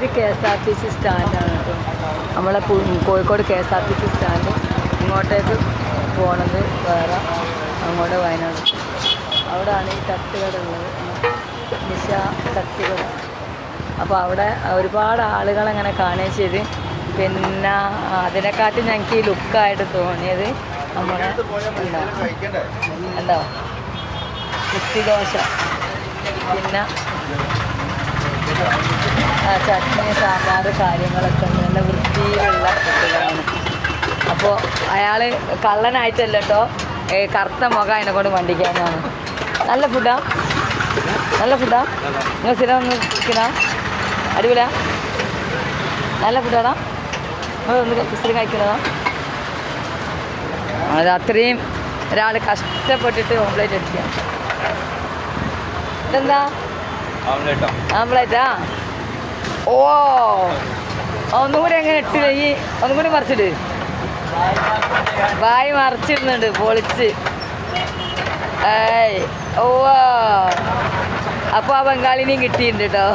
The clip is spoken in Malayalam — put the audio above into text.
ഇത് KSRTC സ്റ്റാൻഡാണ് കേട്ടോ. നമ്മളെ കോഴിക്കോട് KSRTC സ്റ്റാൻഡ്. ഇങ്ങോട്ടേക്ക് പോണത് വേറെ, അങ്ങോട്ട് വയനാട്. അവിടെയാണ് ഈ തട്ടുകട ഉള്ളത്, നിശ തട്ടുകട. അപ്പോൾ അവിടെ ഒരുപാട് ആളുകളങ്ങനെ കാണുകയും ചെയ്ത്. പിന്നെ അതിനെക്കാട്ടും ഞങ്ങൾക്ക് ഈ ലുക്കായിട്ട് തോന്നിയത് നമ്മുടെ എന്തോ കുത്തിദോശ, പിന്നെ ചട്നി, സാമ്പാർ കാര്യങ്ങളൊക്കെ ഉണ്ട്. നല്ല വൃത്തിയിലുള്ള ഫുഡുകളാണ്. അപ്പോൾ അയാൾ കള്ളനായിട്ടല്ല കേട്ടോ, കറുത്ത മുഖം അതിനെ കൊണ്ട് വണ്ടിക്കാനാണ്. നല്ല ഫുഡാ, നല്ല ഫുഡാ. നിങ്ങൾ സ്ഥിരം ഒന്ന് ചിക്കനാ, അടിപൊളിയാ, നല്ല ഫുഡാണോ? ഒന്ന് സ്ഥിരം കഴിക്കുന്നതാ? അത് അത്രയും ഒരാൾ കഷ്ടപ്പെട്ടിട്ട് ഓംപ്ലേറ്റ് അടിക്കുക. ഇതെന്താ ആംപ്ലേറ്റാ? ഓ, ഒന്നും കൂടി എങ്ങനെ ഇട്ട് ഈ ഒന്നും കൂടി മറിച്ചിട്ട് വായി മറിച്ചിടുന്നുണ്ട് പൊളിച്ച്. ഏയ് ഓ, അപ്പോൾ ആ ബംഗാളിനെയും കിട്ടിയിട്ടുണ്ട് കേട്ടോ.